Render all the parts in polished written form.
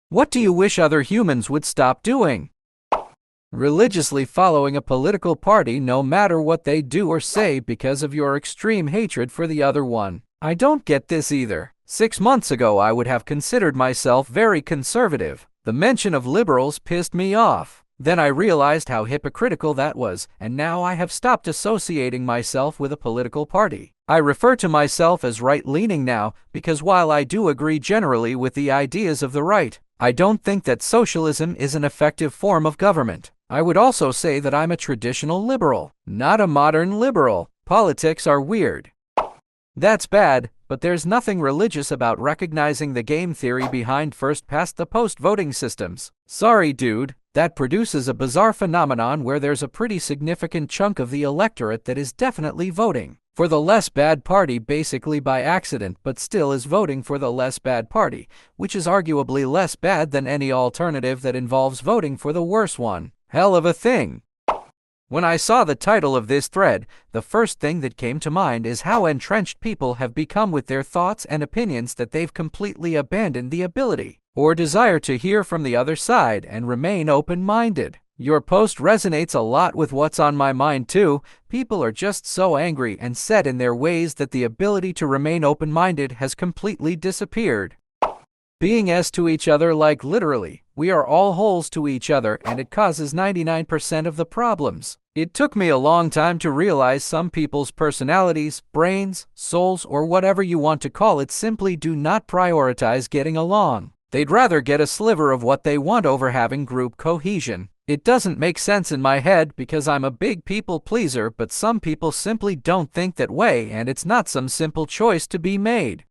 What do you wish other humans would stop doing? Religiously following a political party no matter what they do or say because of your extreme hatred for the other one. I don't get this either. 6 months ago I would have considered myself very conservative. The mention of liberals pissed me off. Then I realized how hypocritical that was, and now I have stopped associating myself with a political party. I refer to myself as right-leaning now because while I do agree generally with the ideas of the right, I don't think that socialism is an effective form of government. I would also say that I'm a traditional liberal, not a modern liberal. Politics are weird. That's bad, but there's nothing religious about recognizing the game theory behind first-past-the-post voting systems. Sorry, dude. That produces a bizarre phenomenon where there's a pretty significant chunk of the electorate that is definitely voting for the less bad party basically by accident, but still is voting for the less bad party, which is arguably less bad than any alternative that involves voting for the worse one. Hell of a thing. When I saw the title of this thread, the first thing that came to mind is how entrenched people have become with their thoughts and opinions that they've completely abandoned the ability or desire to hear from the other side and remain open-minded. Your post resonates a lot with what's on my mind too. People are just so angry and set in their ways that the ability to remain open-minded has completely disappeared. Being S to each other, like literally, we are all holes to each other, and it causes 99% of the problems. It took me a long time to realize some people's personalities, brains, souls, or whatever you want to call it simply do not prioritize getting along. They'd rather get a sliver of what they want over having group cohesion. It doesn't make sense in my head because I'm a big people pleaser, but some people simply don't think that way, and it's not some simple choice to be made.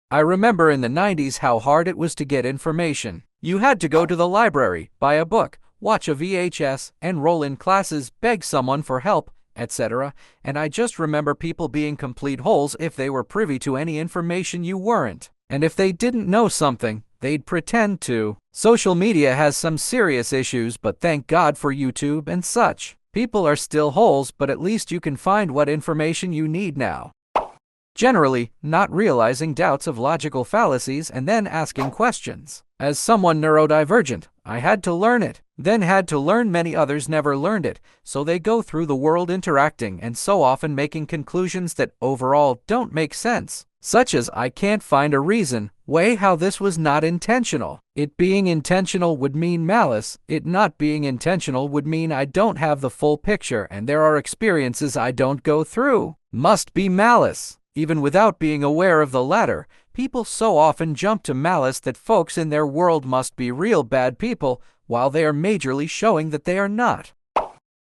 I remember in the 90s how hard it was to get information. You had to go to the library, buy a book, watch a VHS, enroll in classes, beg someone for help, etc. And I just remember people being complete holes if they were privy to any information you weren't. And if they didn't know something, they'd pretend to. Social media has some serious issues, but thank God for YouTube and such. People are still holes, but at least you can find what information you need now. Generally, not realizing doubts of logical fallacies and then asking questions. As someone neurodivergent, I had to learn it, then had to learn many others never learned it, so they go through the world interacting and so often making conclusions that overall don't make sense. Such as I can't find a reason way how this was not intentional. It being intentional would mean malice. It not being intentional would mean I don't have the full picture and there are experiences I don't go through. Must be malice. Even without being aware of the latter, people so often jump to malice that folks in their world must be real bad people, while they are majorly showing that they are not.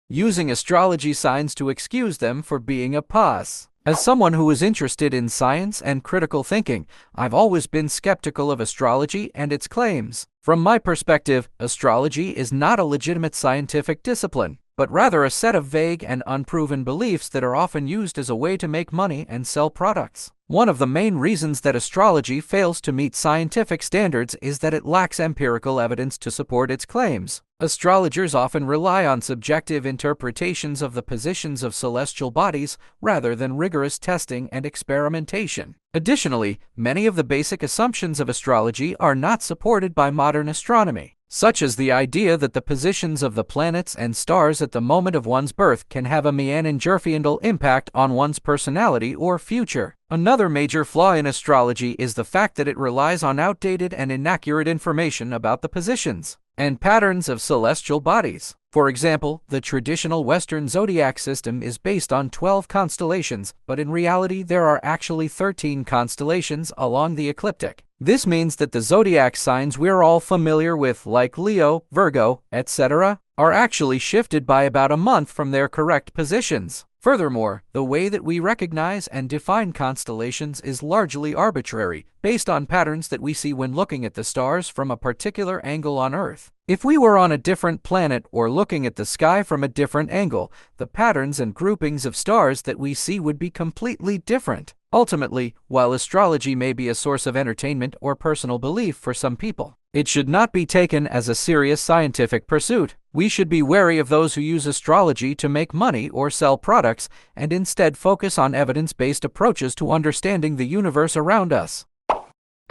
Using astrology signs to excuse them for being a puss. As someone who is interested in science and critical thinking, I've always been skeptical of astrology and its claims. From my perspective, astrology is not a legitimate scientific discipline, but rather a set of vague and unproven beliefs that are often used as a way to make money and sell products. One of the main reasons that astrology fails to meet scientific standards is that it lacks empirical evidence to support its claims. Astrologers often rely on subjective interpretations of the positions of celestial bodies rather than rigorous testing and experimentation. Additionally, many of the basic assumptions of astrology are not supported by modern astronomy, such as the idea that the positions of the planets and stars at the moment of one's birth can have a meningerfiendal impact on one's personality or future. Another major flaw in astrology is the fact that it relies on outdated and inaccurate information about the positions and patterns of celestial bodies. For example, the traditional Western zodiac system is based on 12 constellations, but in reality there are actually 13 constellations along the ecliptic. This means that the zodiac signs we're all familiar with, like Leo, Virgo, etc., are actually shifted by about a month from their correct positions. Furthermore, the way that we recognize and define constellations is largely arbitrary, based on patterns that we see when looking at the stars from a particular angle on Earth. If we were on a different planet or looking at the sky from a different angle, the patterns and groupings of stars that we see would be completely different. Ultimately, while astrology may be a source of entertainment or personal belief for some people, it should not be taken as a serious scientific pursuit. We should be wary of those who use astrology to make money or sell products, and instead focus on evidence-based approaches to understanding the universe around us.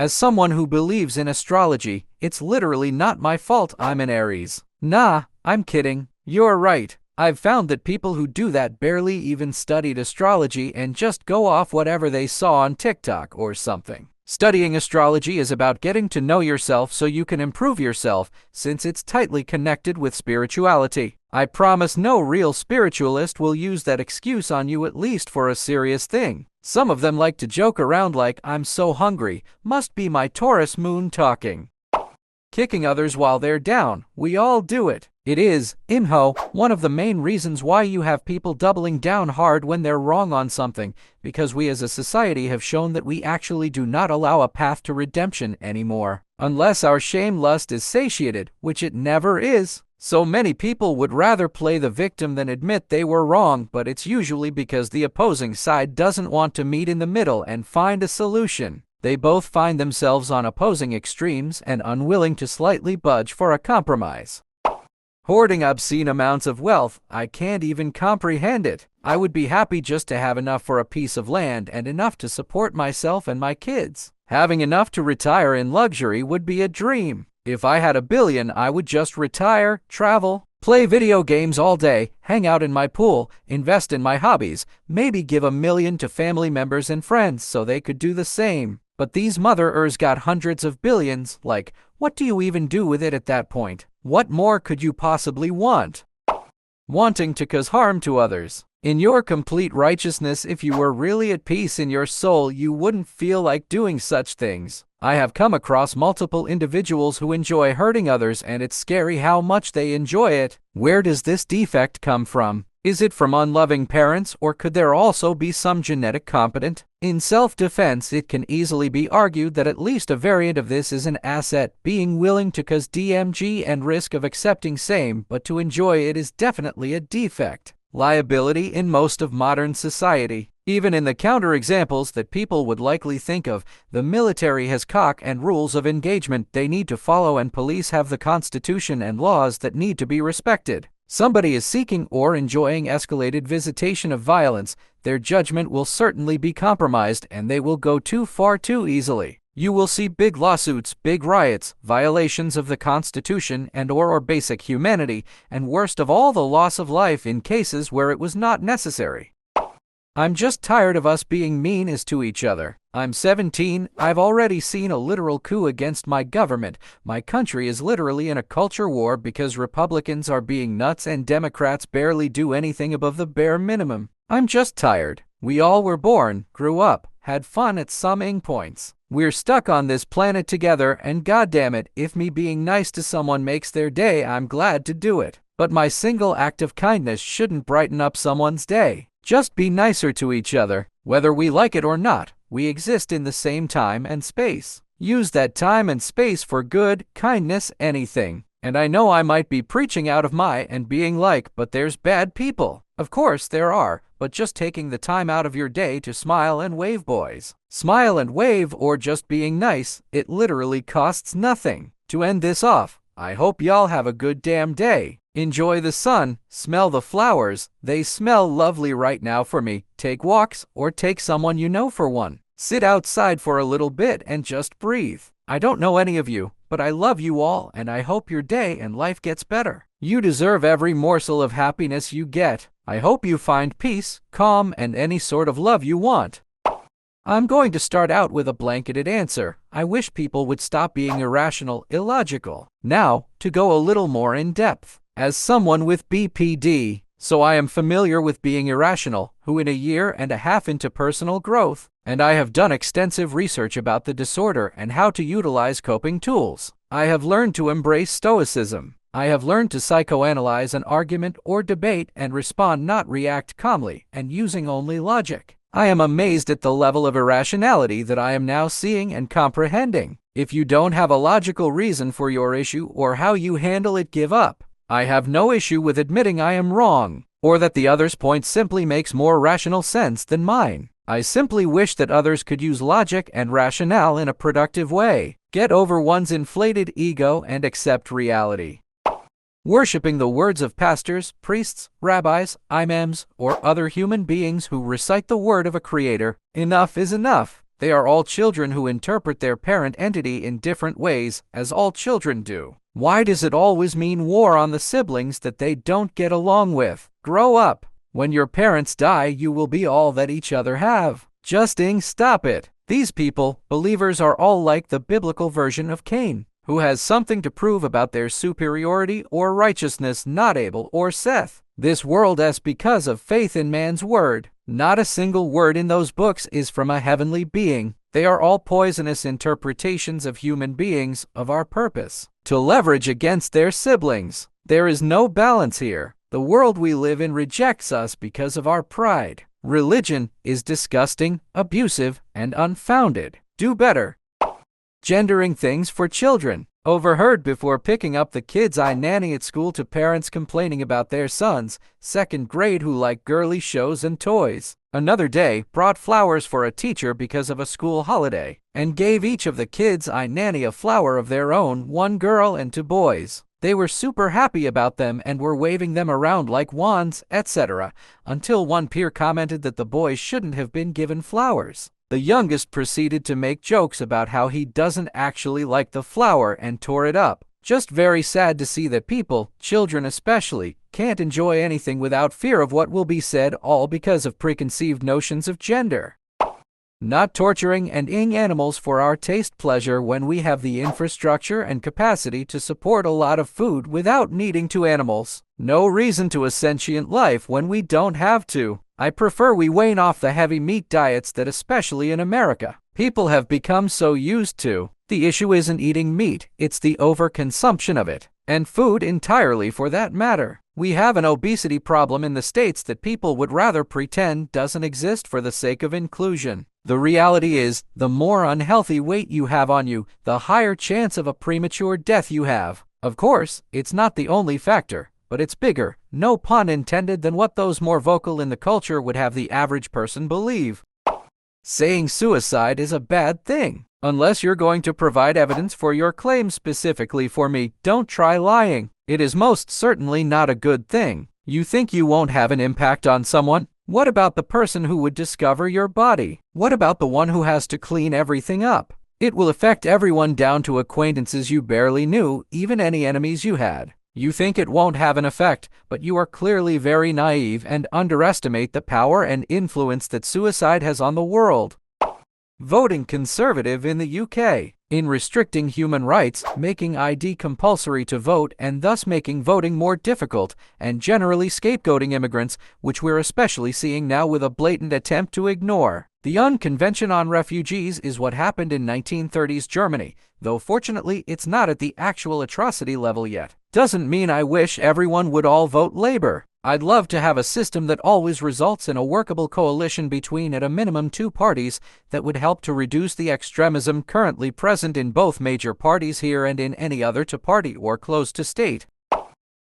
As someone who believes in astrology, It's literally not my fault I'm an Aries. Nah, I'm kidding. You're right. I've found that people who do that barely even studied astrology and just go off whatever they saw on TikTok or something. Studying astrology is about getting to know yourself so you can improve yourself, since it's tightly connected with spirituality. I promise no real spiritualist will use that excuse on you, at least for a serious thing. Some of them like to joke around like, "I'm so hungry, must be my Taurus moon talking." Kicking others while they're down. We all do it. It is, imho, one of the main reasons why you have people doubling down hard when they're wrong on something, because we as a society have shown that we actually do not allow a path to redemption anymore. Unless our shame lust is satiated, which it never is. So many people would rather play the victim than admit they were wrong, but it's usually because the opposing side doesn't want to meet in the middle and find a solution. They both find themselves on opposing extremes and unwilling to slightly budge for a compromise. Hoarding obscene amounts of wealth, I can't even comprehend it. I would be happy just to have enough for a piece of land and enough to support myself and my kids. Having enough to retire in luxury would be a dream. If I had $1 billion, I would just retire, travel, play video games all day, hang out in my pool, invest in my hobbies, maybe give $1 million to family members and friends so they could do the same. But these mother-ers got hundreds of billions. Like, what do you even do with it at that point? What more could you possibly want? Wanting to cause harm to others. In your complete righteousness, if you were really at peace in your soul, you wouldn't feel like doing such things. I have come across multiple individuals who enjoy hurting others, and it's scary how much they enjoy it. Where does this defect come from? Is it from unloving parents, or could there also be some genetic component? In self-defense, it can easily be argued that at least a variant of this is an asset, being willing to cause DMG and risk of accepting same, but to enjoy it is definitely a defect. Liability in most of modern society. Even in the counterexamples that people would likely think of, the military has cock and rules of engagement they need to follow, and police have the constitution and laws that need to be respected. Somebody is seeking or enjoying escalated visitation of violence, their judgment will certainly be compromised and they will go too far too easily. You will see big lawsuits, big riots, violations of the Constitution and/or basic humanity, and worst of all, the loss of life in cases where it was not necessary. I'm just tired of us being mean as to each other. I'm 17, I've already seen a literal coup against my government. My country is literally in a culture war because Republicans are being nuts and Democrats barely do anything above the bare minimum. I'm just tired. We all were born, grew up, had fun at some points. We're stuck on this planet together, and goddammit, if me being nice to someone makes their day, I'm glad to do it. But my single act of kindness shouldn't brighten up someone's day. Just be nicer to each other. Whether we like it or not, we exist in the same time and space. Use that time and space for good, kindness, anything. And I know I might be preaching out of my and being like, but there's bad people. Of course there are, but just taking the time out of your day to smile and wave, boys. Smile and wave, or just being nice, it literally costs nothing. To end this off, I hope y'all have a good damn day. Enjoy the sun, smell the flowers, they smell lovely right now for me. Take walks, or take someone you know for one. Sit outside for a little bit and just breathe. I don't know any of you, but I love you all, and I hope your day and life gets better. You deserve every morsel of happiness you get. I hope you find peace, calm, and any sort of love you want. I'm going to start out with a blanketed answer. I wish people would stop being irrational, illogical. Now, to go a little more in depth. As someone with BPD, so I am familiar with being irrational, who in a year and a half into personal growth, and I have done extensive research about the disorder and how to utilize coping tools. I have learned to embrace stoicism. I have learned to psychoanalyze an argument or debate and respond, not react calmly, and using only logic. I am amazed at the level of irrationality that I am now seeing and comprehending. If you don't have a logical reason for your issue or how you handle it, give up. I have no issue with admitting I am wrong, or that the other's point simply makes more rational sense than mine. I simply wish that others could use logic and rationale in a productive way. Get over one's inflated ego and accept reality. Worshipping the words of pastors, priests, rabbis, imams, or other human beings who recite the word of a creator. Enough is enough. They are all children who interpret their parent entity in different ways, as all children do. Why does it always mean war on the siblings that they don't get along with? Grow up. When your parents die, you will be all that each other have. Justing, stop it. These people, believers, are all like the biblical version of Cain, who has something to prove about their superiority or righteousness, not Abel or Seth. This world is because of faith in man's word. Not a single word in those books is from a heavenly being. They are all poisonous interpretations of human beings, of our purpose, to leverage against their siblings. There is no balance here. The world we live in rejects us because of our pride. Religion is disgusting, abusive, and unfounded. Do better. Gendering things for children. Overheard before picking up the kids I nanny at school to parents complaining about their sons, second grade, who like girly shows and toys. Another day, brought flowers for a teacher because of a school holiday, and gave each of the kids I nanny a flower of their own, one girl and two boys. They were super happy about them and were waving them around like wands, etc., until one peer commented that the boys shouldn't have been given flowers. The youngest proceeded to make jokes about how he doesn't actually like the flower and tore it up. Just very sad to see that people, children especially, can't enjoy anything without fear of what will be said, all because of preconceived notions of gender. Not torturing and ing animals for our taste pleasure when we have the infrastructure and capacity to support a lot of food without needing to animals. No reason to a sentient life when we don't have to. I prefer we wane off the heavy meat diets that, especially in America, people have become so used to. The issue isn't eating meat, it's the overconsumption of it, and food entirely for that matter. We have an obesity problem in the States that people would rather pretend doesn't exist for the sake of inclusion. The reality is, the more unhealthy weight you have on you, the higher chance of a premature death you have. Of course, it's not the only factor, but it's bigger, no pun intended, than what those more vocal in the culture would have the average person believe. Saying suicide is a bad thing. Unless you're going to provide evidence for your claim specifically for me, don't try lying. It is most certainly not a good thing. You think you won't have an impact on someone? What about the person who would discover your body? What about the one who has to clean everything up? It will affect everyone down to acquaintances you barely knew, even any enemies you had. You think it won't have an effect, but you are clearly very naive and underestimate the power and influence that suicide has on the world. Voting Conservative in the UK. In restricting human rights, making ID compulsory to vote, and thus making voting more difficult, and generally scapegoating immigrants, which we're especially seeing now with a blatant attempt to ignore. The unconvention on refugees is what happened in 1930s Germany, though fortunately it's not at the actual atrocity level yet. Doesn't mean I wish everyone would all vote Labour. I'd love to have a system that always results in a workable coalition between at a minimum two parties that would help to reduce the extremism currently present in both major parties here and in any other to party or close to state.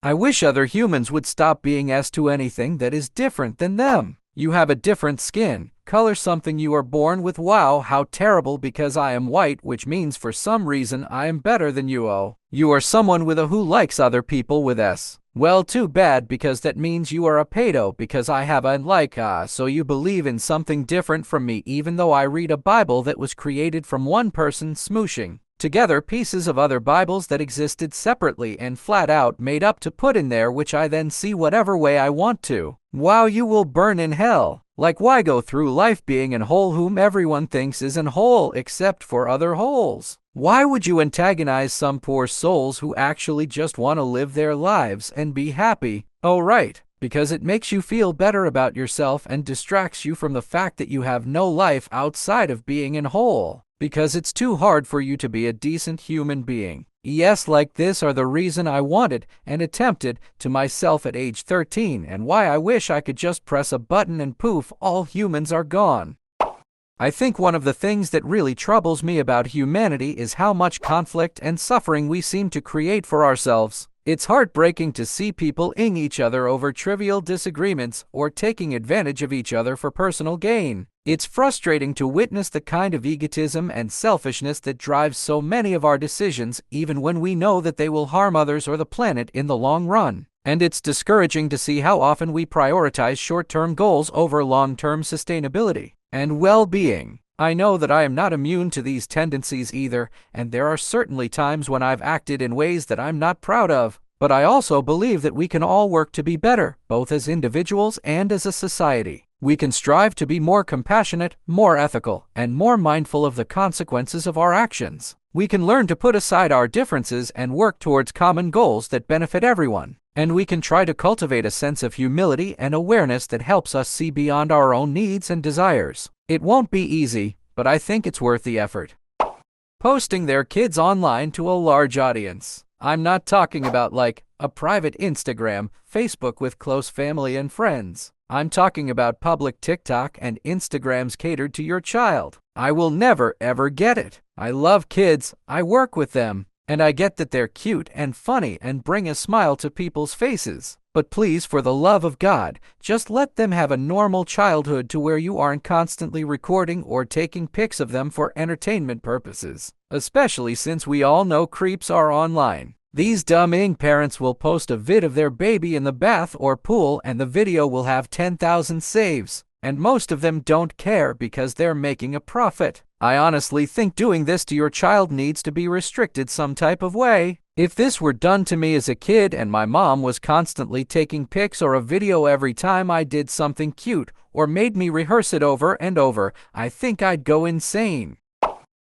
I wish other humans would stop being as to anything that is different than them. You have a different skin color, something you are born with. Wow, how terrible, because I am white, which means for some reason I am better than you. Oh, you are someone with a who likes other people with S. Well, too bad, because that means you are a pedo, because I have a like so you believe in something different from me, even though I read a Bible that was created from one person smooshing together pieces of other Bibles that existed separately and flat out made up to put in there, which I then see whatever way I want to. Wow, you will burn in hell. Like, why go through life being in whole whom everyone thinks is in whole except for other holes? Why would you antagonize some poor souls who actually just want to live their lives and be happy? Oh right, because it makes you feel better about yourself and distracts you from the fact that you have no life outside of being in whole. Because it's too hard for you to be a decent human being. Yes, like this are the reason I wanted and attempted to myself at age 13, and why I wish I could just press a button and poof, all humans are gone. I think one of the things that really troubles me about humanity is how much conflict and suffering we seem to create for ourselves. It's heartbreaking to see people ing each other over trivial disagreements or taking advantage of each other for personal gain. It's frustrating to witness the kind of egotism and selfishness that drives so many of our decisions, even when we know that they will harm others or the planet in the long run. And it's discouraging to see how often we prioritize short-term goals over long-term sustainability and well-being. I know that I am not immune to these tendencies either, and there are certainly times when I've acted in ways that I'm not proud of. But I also believe that we can all work to be better, both as individuals and as a society. We can strive to be more compassionate, more ethical, and more mindful of the consequences of our actions. We can learn to put aside our differences and work towards common goals that benefit everyone. And we can try to cultivate a sense of humility and awareness that helps us see beyond our own needs and desires. It won't be easy, but I think it's worth the effort. Posting their kids online to a large audience. I'm not talking about like a private Instagram, Facebook with close family and friends. I'm talking about public TikTok and Instagrams catered to your child. I will never ever get it. I love kids, I work with them, and I get that they're cute and funny and bring a smile to people's faces. But please, for the love of God, just let them have a normal childhood to where you aren't constantly recording or taking pics of them for entertainment purposes. Especially since we all know creeps are online. These dumb parents will post a vid of their baby in the bath or pool and the video will have 10,000 saves. And most of them don't care because they're making a profit. I honestly think doing this to your child needs to be restricted some type of way. If this were done to me as a kid and my mom was constantly taking pics or a video every time I did something cute or made me rehearse it over and over, I think I'd go insane.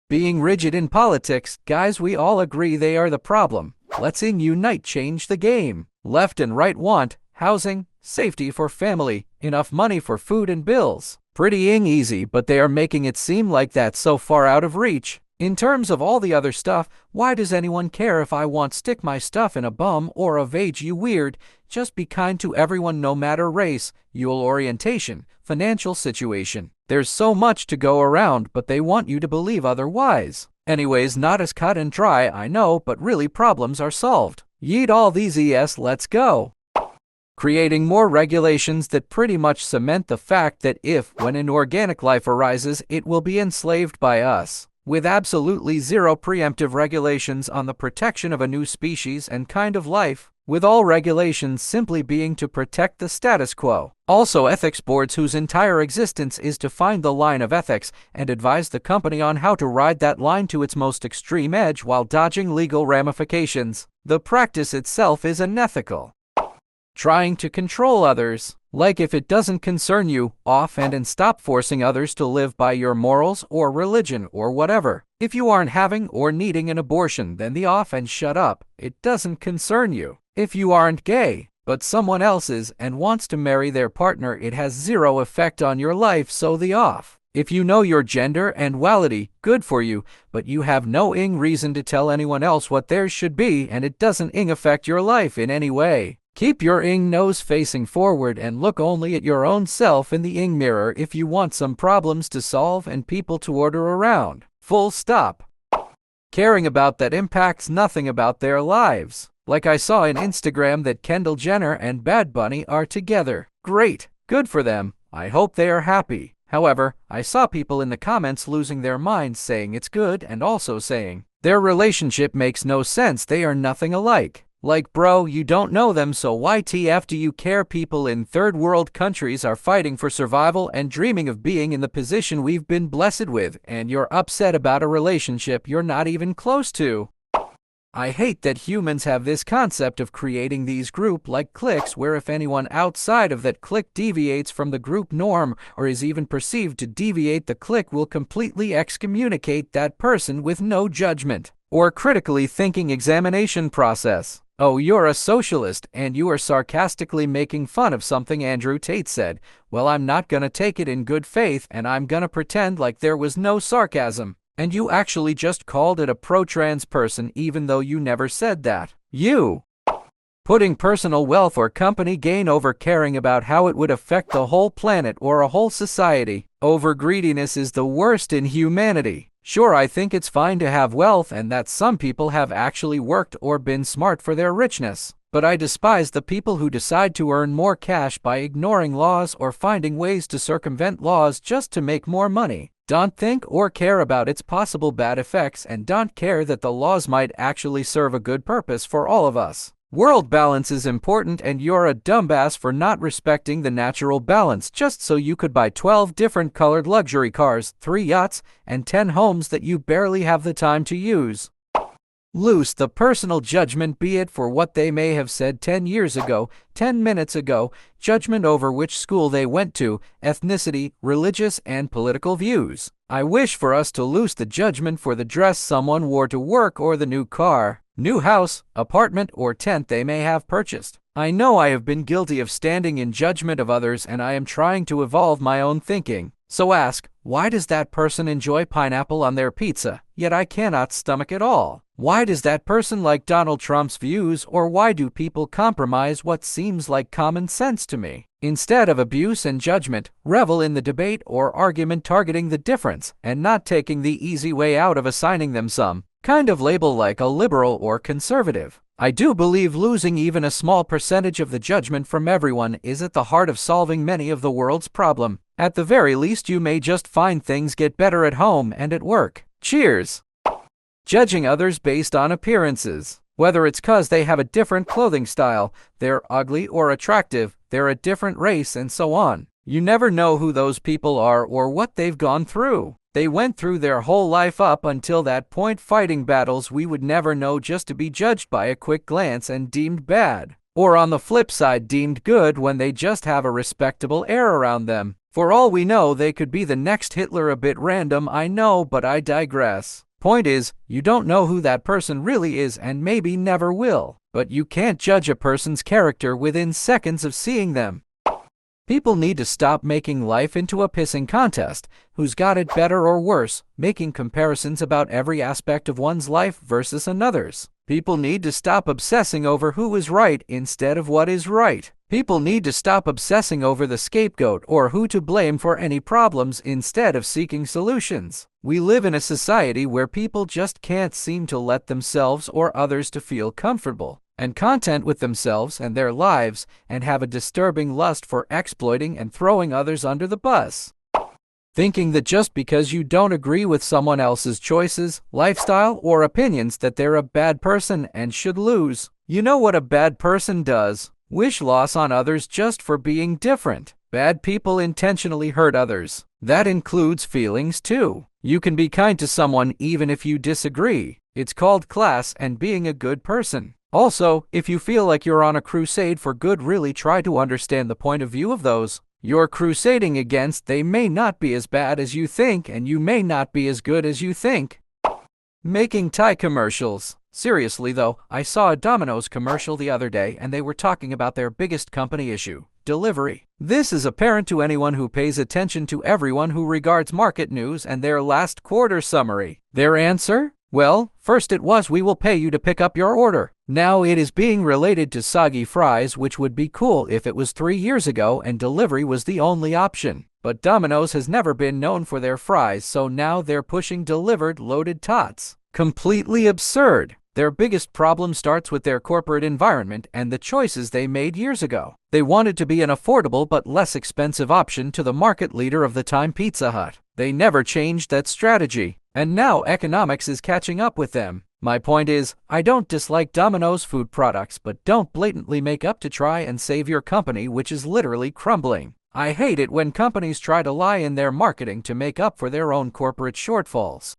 Being rigid in politics, guys, we all agree they are the problem. Let's unite, change the game. Left and right want housing, safety for family, enough money for food and bills. Pretty easy, but they are making it seem like that's so far out of reach. In terms of all the other stuff, why does anyone care if I want stick my stuff in a bum or of age, you weird? Just be kind to everyone no matter race, your orientation, financial situation. There's so much to go around, but they want you to believe otherwise. Anyways, not as cut and dry, I know, but really problems are solved. Yeet all these let's go. Creating more regulations that pretty much cement the fact that when an organic life arises, it will be enslaved by us. With absolutely zero preemptive regulations on the protection of a new species and kind of life, with all regulations simply being to protect the status quo. Also, ethics boards whose entire existence is to find the line of ethics and advise the company on how to ride that line to its most extreme edge while dodging legal ramifications. The practice itself is unethical. Trying to control others. Like if it doesn't concern you, off and stop forcing others to live by your morals or religion or whatever. If you aren't having or needing an abortion, then the off and shut up. It doesn't concern you. If you aren't gay, but someone else is and wants to marry their partner, it has zero effect on your life, so the off. If you know your gender and duality, good for you, but you have no reason to tell anyone else what theirs should be and it doesn't affect your life in any way. Keep your nose facing forward and look only at your own self in the mirror if you want some problems to solve and people to order around. Full stop. Caring about that impacts nothing about their lives. Like I saw on Instagram that Kendall Jenner and Bad Bunny are together. Great. Good for them. I hope they are happy. However, I saw people in the comments losing their minds saying it's good and also saying their relationship makes no sense, they are nothing alike. Like, bro, you don't know them, so YTF do you care? People in third world countries are fighting for survival and dreaming of being in the position we've been blessed with, and you're upset about a relationship you're not even close to. I hate that humans have this concept of creating these group-like cliques where if anyone outside of that clique deviates from the group norm or is even perceived to deviate, the clique will completely excommunicate that person with no judgment or critically thinking examination process. Oh, you're a socialist and you are sarcastically making fun of something Andrew Tate said. Well, I'm not gonna take it in good faith and I'm gonna pretend like there was no sarcasm. And you actually just called it a pro-trans person even though you never said that. You! Putting personal wealth or company gain over caring about how it would affect the whole planet or a whole society. Over greediness is the worst in humanity. Sure, I think it's fine to have wealth and that some people have actually worked or been smart for their richness. But I despise the people who decide to earn more cash by ignoring laws or finding ways to circumvent laws just to make more money. Don't think or care about its possible bad effects and don't care that the laws might actually serve a good purpose for all of us. World balance is important, and you're a dumbass for not respecting the natural balance just so you could buy 12 different colored luxury cars, 3 yachts, and 10 homes that you barely have the time to use. Loose the personal judgment, be it for what they may have said 10 years ago, 10 minutes ago, judgment over which school they went to, ethnicity, religious and political views. I wish for us to loose the judgment for the dress someone wore to work or the new car, new house, apartment, or tent they may have purchased. I know I have been guilty of standing in judgment of others, and I am trying to evolve my own thinking. So ask, why does that person enjoy pineapple on their pizza, yet I cannot stomach it all? Why does that person like Donald Trump's views, or why do people compromise what seems like common sense to me? Instead of abuse and judgment, revel in the debate or argument targeting the difference and not taking the easy way out of assigning them some kind of label like a liberal or conservative. I do believe losing even a small percentage of the judgment from everyone is at the heart of solving many of the world's problems. At the very least, you may just find things get better at home and at work. Cheers! Judging others based on appearances. Whether it's 'cause they have a different clothing style, they're ugly or attractive, they're a different race, and so on. You never know who those people are or what they've gone through. They went through their whole life up until that point fighting battles we would never know just to be judged by a quick glance and deemed bad. Or on the flip side, deemed good when they just have a respectable air around them. For all we know, they could be the next Hitler. A bit random, I know, but I digress. Point is, you don't know who that person really is and maybe never will. But you can't judge a person's character within seconds of seeing them. People need to stop making life into a pissing contest. Who's got it better or worse, making comparisons about every aspect of one's life versus another's. People need to stop obsessing over who is right instead of what is right. People need to stop obsessing over the scapegoat or who to blame for any problems instead of seeking solutions. We live in a society where people just can't seem to let themselves or others to feel comfortable and content with themselves and their lives, and have a disturbing lust for exploiting and throwing others under the bus. Thinking that just because you don't agree with someone else's choices, lifestyle, or opinions that they're a bad person and should lose. You know what a bad person does? Wish loss on others just for being different. Bad people intentionally hurt others. That includes feelings too. You can be kind to someone even if you disagree. It's called class and being a good person. Also, if you feel like you're on a crusade for good, really try to understand the point of view of those you're crusading against. They may not be as bad as you think, and you may not be as good as you think. Making Thai commercials. Seriously though, I saw a Domino's commercial the other day and they were talking about their biggest company issue, delivery. This is apparent to anyone who pays attention to everyone who regards market news and their last quarter summary. Their answer? Well, first it was, we will pay you to pick up your order. Now it is being related to soggy fries, which would be cool if it was 3 years ago and delivery was the only option. But Domino's has never been known for their fries, so now they're pushing delivered loaded tots. Completely absurd. Their biggest problem starts with their corporate environment and the choices they made years ago. They wanted to be an affordable but less expensive option to the market leader of the time, Pizza Hut. They never changed that strategy, and now economics is catching up with them. My point is, I don't dislike Domino's food products, but don't blatantly make up to try and save your company, which is literally crumbling. I hate it when companies try to lie in their marketing to make up for their own corporate shortfalls.